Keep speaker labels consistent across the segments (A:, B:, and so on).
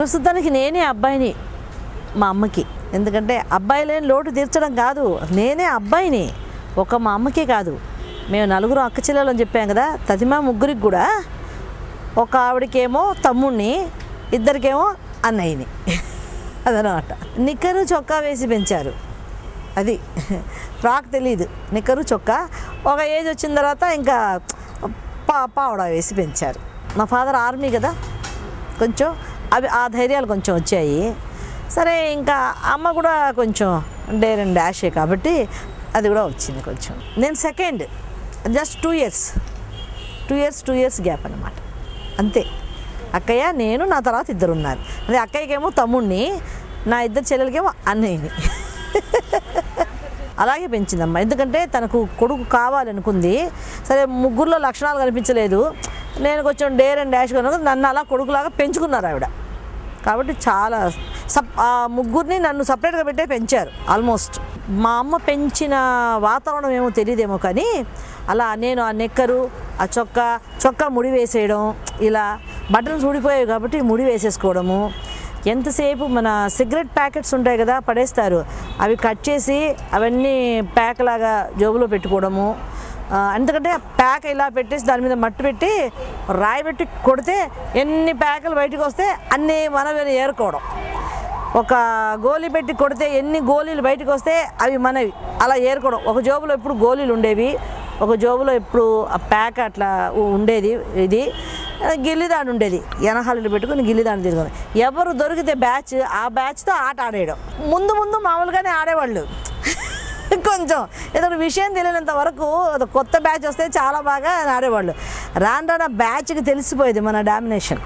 A: ప్రస్తుతానికి నేనే అబ్బాయిని మా అమ్మకి. ఎందుకంటే అబ్బాయి లేని లోటు తీర్చడం కాదు, నేనే అబ్బాయిని. మా అమ్మకే కాదు, మేము నలుగురు అక్క చెల్లెలు అని చెప్పాం కదా, తదిమా ముగ్గురికి కూడా ఒక ఆవిడకేమో తమ్ముడిని, ఇద్దరికేమో అన్నయ్యని. అదనమాట. నిక్కరు చొక్కా వేసి పెంచారు. అది ఫ్రాక్ తెలీదు, నిక్కరు చొక్కా. ఒక ఏజ్ వచ్చిన తర్వాత ఇంకా పావడా వేసి పెంచారు. మా ఫాదర్ ఆర్మీ కదా, కొంచెం ఆ ధైర్యాలు కొంచెం వచ్చాయి. సరే, ఇంకా అమ్మ కూడా కొంచెం డేర్ అండ్ డాషే కాబట్టి అది కూడా వచ్చింది కొంచెం. నేను సెకండ్, జస్ట్ 2 ఇయర్స్ గ్యాప్ అన్నమాట, అంతే. అక్కయ్య, నేను, నా తర్వాత ఇద్దరు ఉన్నారు. అదే అక్కయ్యకేమో తమ్ముడిని, నా ఇద్దరు చెల్లెలకేమో అన్నయ్యని. అలాగే పెంచిందమ్మ. ఎందుకంటే తనకు కొడుకు కావాలనుకుంది. సరే, ముగ్గురులో లక్షణాలు కనిపించలేదు, నేను కొంచెం డేర్ అండ్ డాష్ కనుక నన్ను అలా కొడుకులాగా పెంచుకున్నారు ఆవిడ. కాబట్టి చాలా ముగ్గురిని నన్ను సపరేట్గా పెట్టే పెంచారు ఆల్మోస్ట్. మా అమ్మ పెంచిన వాతావరణం ఏమో తెలియదేమో కానీ అలా నేను ఆ నెక్కరు, ఆ చొక్కా ముడి వేసేయడం, ఇలా బటన్స్ ఊడిపోయాయి కాబట్టి ముడి వేసేసుకోవడము. ఎంతసేపు మన సిగరెట్ ప్యాకెట్స్ ఉంటాయి కదా, పడేస్తారు, అవి కట్ చేసి అవన్నీ ప్యాక్ లాగా జోబులో పెట్టుకోవడము. ఎందుకంటే ప్యాక్ ఇలా పెట్టేసి దాని మీద మట్టి పెట్టి రాయి పెట్టి కొడితే ఎన్ని ప్యాకులు బయటకు వస్తే అన్నీ మనవి ఏరుకోవడం. ఒక గోళీ పెట్టి కొడితే ఎన్ని గోళీలు బయటకు వస్తే అవి మనవి అలా ఏరుకోవడం. ఒక జోబులో ఎప్పుడు గోళీలు ఉండేవి, ఒక జోబులో ఎప్పుడు ఆ ప్యాక్ అట్లా ఉండేది. ఇది గిల్లిదాండు ఉండేది, ఎనహాలు పెట్టుకుని గిల్లిదాండు తీసుకుని ఎవరు దొరికితే ఆ బ్యాచ్తో ఆట ఆడేయడం. ముందు మామూలుగానే ఆడేవాళ్ళు, కొంచెం ఏదైనా విషయం తెలియనంత వరకు కొత్త బ్యాచ్ వస్తే చాలా బాగా ఆడేవాళ్ళు. రాను బ్యాచ్కి తెలిసిపోయేది మన డామినేషన్.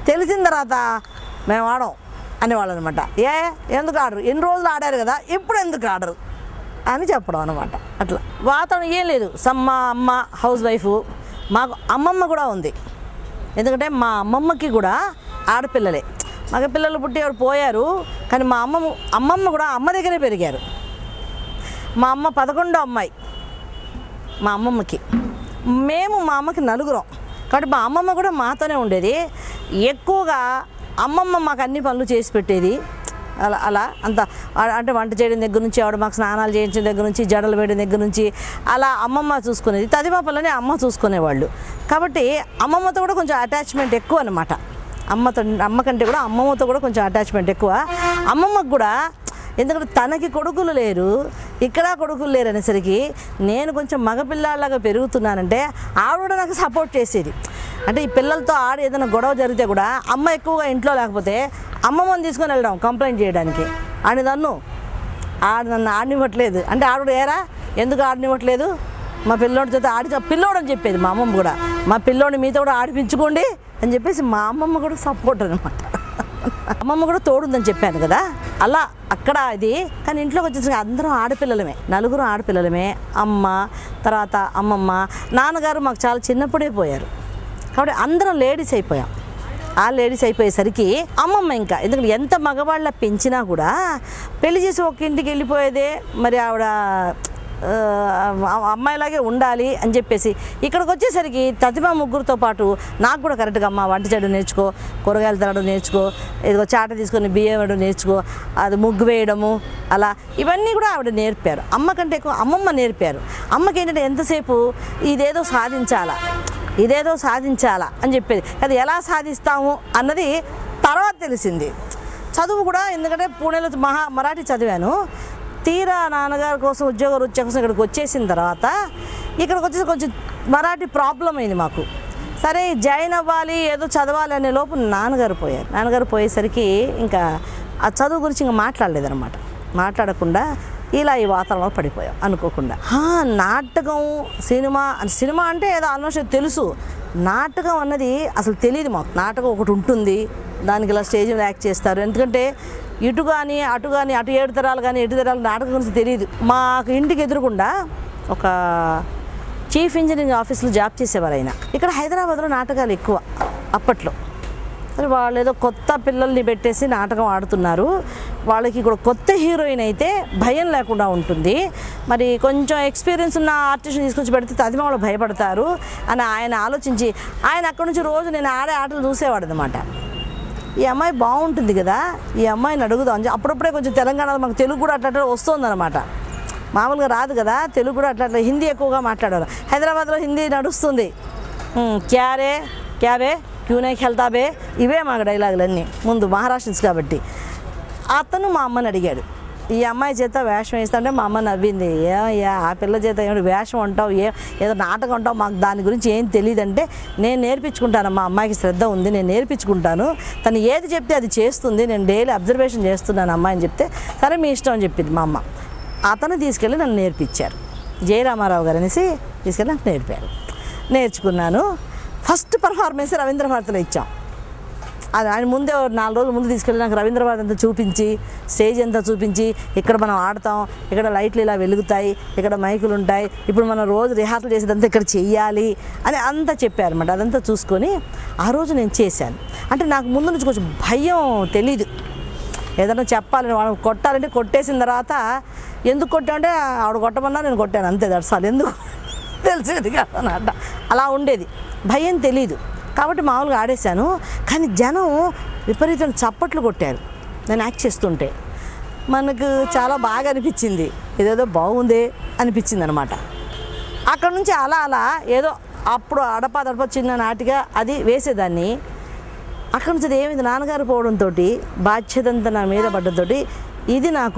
A: తెలిసిన తర్వాత మేము ఆడం అనేవాళ్ళు అనమాట. ఎందుకు ఆడరు, ఎన్ని రోజులు ఆడారు కదా, ఇప్పుడు ఎందుకు ఆడరు అని చెప్పడం అనమాట. అట్లా వాతావరణం ఏం లేదు. అమ్మ హౌస్ వైఫ్, మాకు అమ్మమ్మ కూడా ఉంది. ఎందుకంటే మా అమ్మమ్మకి కూడా ఆడపిల్లలే, మగ పిల్లలు పుట్టి ఎవరు పోయారు, కానీ మా అమ్మమ్మ కూడా అమ్మ దగ్గరే పెరిగారు. మా అమ్మ 11వ అమ్మాయి మా అమ్మమ్మకి. మా అమ్మకి నలుగురం కాబట్టి మా అమ్మమ్మ కూడా మాతోనే ఉండేది. ఎక్కువగా అమ్మమ్మ మాకు అన్ని పనులు చేసి పెట్టేది. అలా అంత అంటే వంట చేయడం దగ్గర నుంచి, ఆవిడ మాకు స్నానాలు చేయించిన దగ్గర నుంచి, జడలు వేయడం దగ్గర నుంచి అలా అమ్మమ్మ చూసుకునేది. తదిమా పనులని అమ్మ చూసుకునేవాళ్ళు. కాబట్టి అమ్మమ్మతో కూడా కొంచెం అటాచ్మెంట్ ఎక్కువ అనమాట. అమ్మ కంటే కూడా అమ్మమ్మతో కూడా కొంచెం అటాచ్మెంట్ ఎక్కువ. అమ్మమ్మకు కూడా ఎందుకంటే తనకి కొడుకులు లేరు, ఇక్కడ కొడుకులు లేరు అనేసరికి నేను కొంచెం మగపిల్లాళ్ళగా పెరుగుతున్నానంటే ఆవిడ నాకు సపోర్ట్ చేసేది. అంటే ఈ పిల్లలతో ఏదైనా గొడవ జరిగితే కూడా అమ్మ ఎక్కువగా ఇంట్లో లేకపోతే అమ్మమ్మని తీసుకొని వెళ్ళడం కంప్లైంట్ చేయడానికి. నన్ను ఆడనివ్వట్లేదు అంటే ఆవిడ ఎందుకు ఆడనివ్వట్లేదు, మా పిల్లోడి చేత పిల్లోడని చెప్పేది మా అమ్మమ్మ కూడా. మా పిల్లోడిని మీతో కూడా ఆడిపించుకోండి అని చెప్పేసి మా అమ్మమ్మ కూడా సపోర్ట్ అనమాట. అమ్మమ్మ కూడా తోడుందని చెప్పాను కదా, అలా అక్కడ ఇది. కానీ ఇంట్లోకి వచ్చేసరికి అందరం ఆడపిల్లలమే, నలుగురు ఆడపిల్లలమే. అమ్మ, తర్వాత అమ్మమ్మ, నాన్నగారు మాకు చాలా చిన్నప్పుడే పోయారు కాబట్టి అందరం లేడీస్ అయిపోయాం. ఆ లేడీస్ అయిపోయేసరికి అమ్మమ్మ ఇంకా ఎందుకంటే ఎంత మగవాళ్ళ పెంచినా కూడా పెళ్లి చేసి ఒక ఇంటికి వెళ్ళిపోయేదే. మరి ఆవిడ అమ్మాయిలాగే ఉండాలి అని చెప్పేసి ఇక్కడికి వచ్చేసరికి తదిమా ముగ్గురితో పాటు నాకు కూడా కరెక్ట్గా అమ్మ వంట చేయడం నేర్చుకో, కూరగాయలు తరడం నేర్చుకో, ఇదిగో చాట తీసుకొని బియ్యం వేయడం నేర్చుకో, అది ముగ్గు వేయడము, అలా ఇవన్నీ కూడా ఆవిడ నేర్పారు. అమ్మ కంటే ఎక్కువ అమ్మమ్మ నేర్పారు. అమ్మకి ఏంటంటే ఎంతసేపు ఇదేదో సాధించాలా అని చెప్పేది. అది ఎలా సాధిస్తాము అన్నది తర్వాత తెలిసింది. చదువు కూడా ఎందుకంటే పూణేలో మరాఠీ చదివాను. తీరా నాన్నగారి కోసం ఉద్యోగ రుచి కోసం ఇక్కడికి వచ్చేసిన తర్వాత ఇక్కడికి వచ్చేసి కొంచెం మరాఠీ ప్రాబ్లం అయింది మాకు. సరే జాయిన్ అవ్వాలి, ఏదో చదవాలి అనే లోపు నాన్నగారు పోయారు. నాన్నగారు పోయేసరికి ఇంకా ఆ చదువు గురించి ఇంకా మాట్లాడలేదన్నమాట. మాట్లాడకుండా ఇలా ఈ వాతావరణంలో పడిపోయాం అనుకోకుండా. నాటకం, సినిమా అంటే ఏదో ఆల్మోస్ట్ తెలుసు, నాటకం అన్నది అసలు తెలియదు మాకు. నాటకం ఒకటి ఉంటుంది, దానికి ఇలా స్టేజ్ మీద యాక్ట్ చేస్తారు. ఎందుకంటే అటు కానీ అటు 7 తరాలు కానీ 8 తరాలు నాటకం గురించి తెలియదు. మాకు ఇంటికి ఎదురుకుండా ఒక చీఫ్ ఇంజనీరింగ్ ఆఫీస్లో జాబ్ చేసేవారు ఆయన. ఇక్కడ హైదరాబాద్లో నాటకాలు ఎక్కువ అప్పట్లో. సరే వాళ్ళు ఏదో కొత్త పిల్లల్ని పెట్టేసి నాటకం ఆడుతున్నారు, వాళ్ళకి కూడా కొత్త హీరోయిన్ అయితే భయం లేకుండా ఉంటుంది, మరి కొంచెం ఎక్స్పీరియన్స్ ఉన్న ఆర్టిస్ట్ని తీసుకొచ్చి పెడితే తదిమా వాళ్ళు భయపడతారు అని ఆయన ఆలోచించి ఆయన అక్కడి నుంచి రోజు నేను ఆడే ఆటలు చూసేవాడు అనమాట. ఈ అమ్మాయి బాగుంటుంది కదా, ఈ అమ్మాయిని అడుగుదాం అని అప్పుడప్పుడే కొంచెం తెలంగాణలో మాకు తెలుగు కూడా అట్లా వస్తుందన్నమాట. మామూలుగా రాదు కదా తెలుగు కూడా అట్లా హిందీ ఎక్కువగా మాట్లాడారు. హైదరాబాద్లో హిందీ నడుస్తుంది. క్యారే క్యాబే క్యూనే ఖెల్తాబే ఇవే మాకు డైలాగులన్నీ ముందు మహారాష్ట్రన్స్ కాబట్టి. అతను మా అమ్మని అడిగాడు ఈ అమ్మాయి చేత వేషం వేస్తుంటే మా అమ్మ నవ్వింది. ఏమయ్యా ఆ పిల్ల చేత ఏమిటి వేషం అంటావు, ఏదో నాటకం అంటావు, మాకు దాని గురించి ఏం తెలియదంటే నేను నేర్పించుకుంటాను, మా అమ్మాయికి శ్రద్ధ ఉంది, నేను నేర్పించుకుంటాను, తను ఏది చెప్తే అది చేస్తుంది, నేను డైలీ అబ్జర్వేషన్ చేస్తున్నాను అమ్మాయిని చెప్తే సరే మీ ఇష్టం అని చెప్పింది మా అమ్మ. అతను తీసుకెళ్ళి నన్ను నేర్పించారు. జయరామారావు గారు అనేసి తీసుకెళ్ళి నాకు నేర్పారు. నేర్చుకున్నాను. ఫస్ట్ పర్ఫార్మెన్స్ రవీంద్ర భారతిలో ఇచ్చాం. అది ఆయన ముందే 4 రోజుల ముందు తీసుకెళ్ళి నాకు రవీంద్ర భారతి అంతా చూపించి స్టేజ్ అంతా చూపించి ఇక్కడ మనం ఆడతాం, ఇక్కడ లైట్లు ఇలా వెలుగుతాయి, ఇక్కడ మైకులు ఉంటాయి, ఇప్పుడు మనం రోజు రిహార్సల్ చేసేదంతా ఇక్కడ చెయ్యాలి అని అంతా చెప్పారన్నమాట. అదంతా చూసుకొని ఆ రోజు నేను చేశాను. అంటే నాకు ముందు నుంచి కొంచెం భయం తెలీదు, ఏదైనా చెప్పాలని వాళ్ళు కొట్టాలంటే కొట్టేసిన తర్వాత ఎందుకు కొట్టామంటే ఆవిడ కొట్టమన్నా నేను కొట్టాను అంతే, దర్శాలు ఎందుకు తెలిసేది కాదన్నమాట. అలా ఉండేది, భయం తెలీదు కాబట్టి మామూలుగా ఆడేశాను. కానీ జనం విపరీతం చప్పట్లు కొట్టారు నేను యాక్ట్ చేస్తుంటే. మనకు చాలా బాగా అనిపించింది, ఏదేదో బాగుంది అనిపించింది అనమాట. అక్కడ నుంచి అలా అలా ఏదో అప్పుడు అడప చిన్న నాటిగా అది వేసేదాన్ని. అక్కడ నుంచి ఏమైంది నాన్నగారు పోవడంతో బాధ్యత అంతా నా మీద పడ్డంతో ఇది నాకు